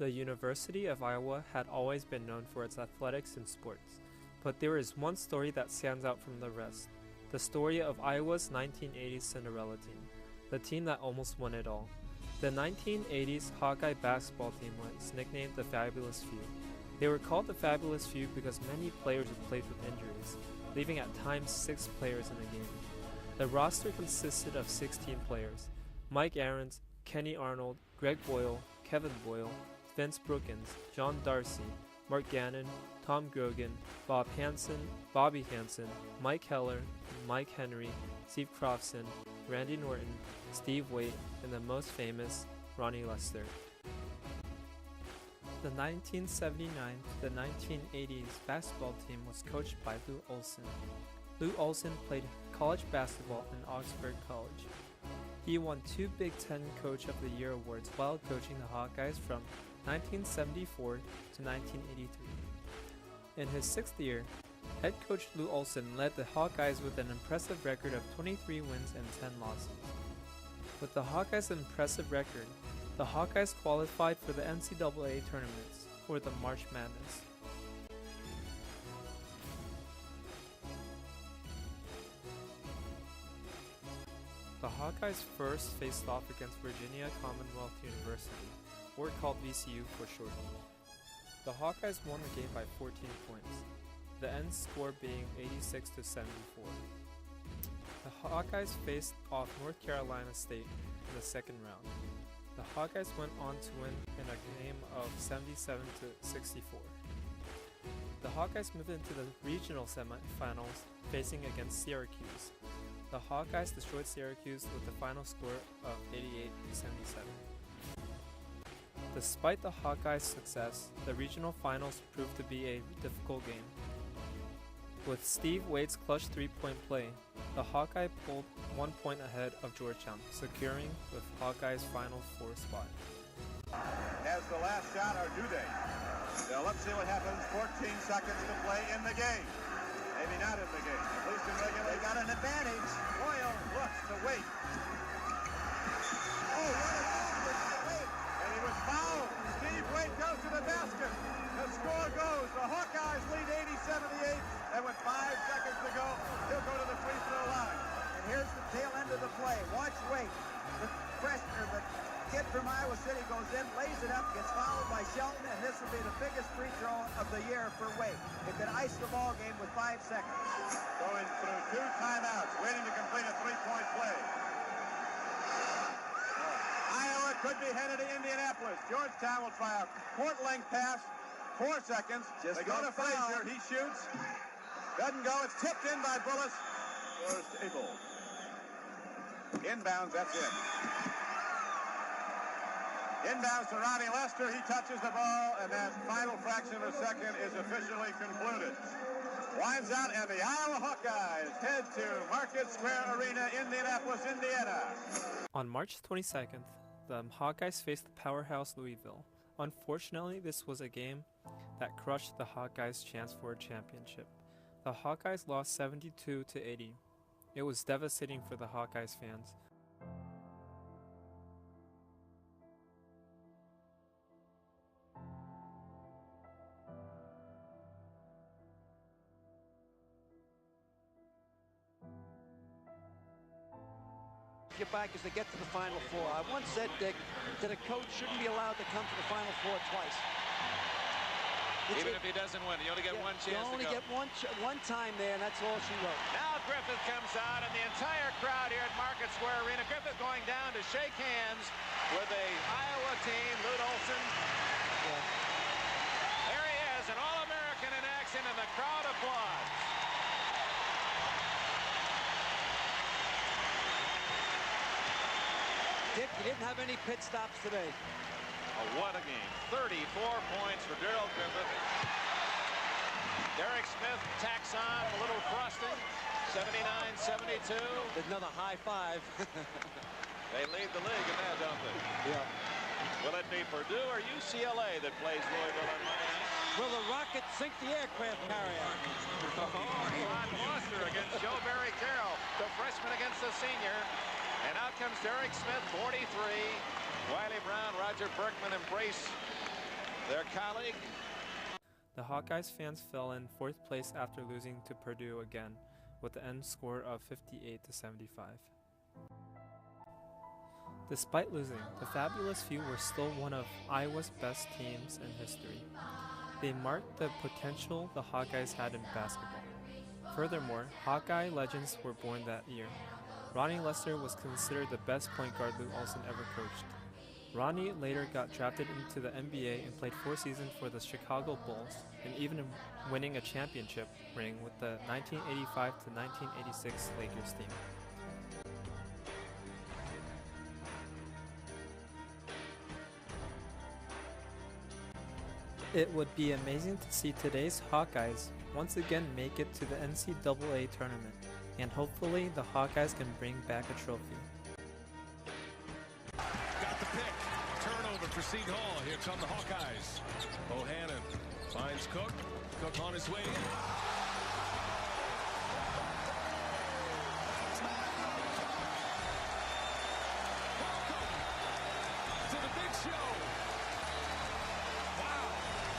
The University of Iowa had always been known for its athletics and sports, but there is one story that stands out from the rest. The story of Iowa's 1980s Cinderella team, the team that almost won it all. The 1980s Hawkeye basketball team was nicknamed the Fabulous Few. They were called the Fabulous Few because many players were plagued with injuries, leaving at times 6 players in the game. The roster consisted of 16 players: Mike Aarons, Kenny Arnold, Greg Boyle, Kevin Boyle, Vince Brookins, John Darcy, Mark Gannon, Tom Grogan, Bob Hansen, Bobby Hansen, Mike Heller, Mike Henry, Steve Crofson, Randy Norton, Steve Waite, and the most famous, Ronnie Lester. The 1979 to the 1980s basketball team was coached by Lou Olson. Lou Olson played college basketball in Augsburg College. He won 2 Big Ten Coach of the Year awards while coaching the Hawkeyes from 1974 to 1983. In his 6th year, head coach Lou Olson led the Hawkeyes with an impressive record of 23 wins and 10 losses. With the Hawkeyes' impressive record, the Hawkeyes qualified for the NCAA tournaments, or the March Madness. The Hawkeyes first faced off against Virginia Commonwealth University, or called VCU for short. The Hawkeyes won the game by 14 points, the end score being 86 to 74. The Hawkeyes faced off North Carolina State in the second round. The Hawkeyes went on to win in a game of 77 to 64. The Hawkeyes moved into the regional semifinals, facing against Syracuse. The Hawkeyes destroyed Syracuse with the final score of 88 to 77. Despite the Hawkeyes' success, the regional finals proved to be a difficult game. With Steve Waite's clutch 3-point play, the Hawkeye pulled 1 point ahead of Georgetown, securing with Hawkeye's final 4 spot. As the last shot are due date. Now let's see what happens. 14 seconds to play in the game. Maybe not in the game. At least in regular. They got an advantage. Boyle looks to Waite. Oh, what a movement to Waite. And he was fouled. Steve Waite goes to the basket. The score goes. The Hawkeyes lead 80-78. And with 5 seconds to go, he'll go to the free throw line. And here's the tail end of the play. Watch Waite. The freshman, the kid from Iowa City goes in, lays it up, gets fouled by Shelton, and this will be the biggest free throw of the year for Waite. It could ice the ball game with 5 seconds. Going through 2 timeouts, waiting to complete a 3-point play. Iowa could be headed to Indianapolis. Georgetown will try a court-length pass. 4 seconds. They go to Frazier. He shoots. Doesn't go. It's tipped in by Bullis. Goes to Abel. Inbounds. That's it. Inbounds to Ronnie Lester. He touches the ball, and that final fraction of a second is officially concluded. Winds out, and the Iowa Hawkeyes head to Market Square Arena, Indianapolis, Indiana. On March 22nd, the Hawkeyes faced the powerhouse Louisville. Unfortunately, this was a game that crushed the Hawkeyes' chance for a championship. The Hawkeyes lost 72 to 80. It was devastating for the Hawkeyes fans. Get back as they get to the Final Four. I once said, Dick, that a coach shouldn't be allowed to come to the Final Four twice. Even if he doesn't win, you only get one chance to go. You only get one time there, and that's all she wrote. Now Griffith comes out, and the entire crowd here at Market Square Arena. Griffith going down to shake hands with the Iowa team, Lute Olson. Yeah. There he is, an All-American in action, and the crowd applauds. Dick, you didn't have any pit stops today. Oh, what a game. 34 points for Darrell Griffith. Derek Smith tacks on a little frosting. 79-72. There's another high 5. They lead the league in that, don't they? Yeah. Will it be Purdue or UCLA that plays Louisville on Monday night? Will the Rockets sink the aircraft carrier? Ron Foster against Joe Barry Carroll. The freshman against the senior. And out comes Derek Smith, 43. Wiley Brown, Roger Berkman embrace their colleague. The Hawkeyes fans fell in 4th place after losing to Purdue again, with the end score of 58-75. Despite losing, the Fabulous Few were still one of Iowa's best teams in history. They marked the potential the Hawkeyes had in basketball. Furthermore, Hawkeye legends were born that year. Ronnie Lester was considered the best point guard Lou Olson ever coached. Ronnie later got drafted into the NBA and played 4 seasons for the Chicago Bulls, and even winning a championship ring with the 1985-1986 Lakers team. It would be amazing to see today's Hawkeyes once again make it to the NCAA tournament, and hopefully the Hawkeyes can bring back a trophy. Got the pick. Turnover for Seton Hall. Here come the Hawkeyes. Bohannon finds Cook. Cook on his way in. Welcome to the big show. Wow.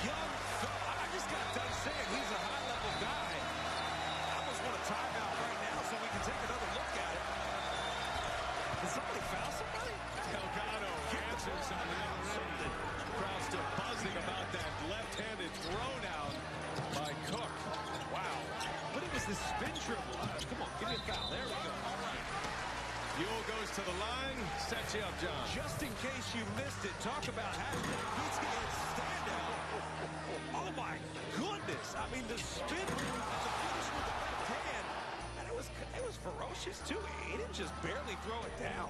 Young fella. I just got done saying he's a high-level guy. I almost want a timeout right now so we can take another look at it. Did somebody foul somebody? Delgado answers on the other end. Crowd still buzzing about that left-handed throw-down by Cook. Wow. But it was the spin dribble. Come on, give me a foul. There we go. All right. Ewell goes to the line. Sets you up, John. Just in case you missed it, talk about having the PTA standout. Oh, my goodness. I mean, the spin and the finish with the left hand. And it was ferocious, too. He didn't just barely throw it down.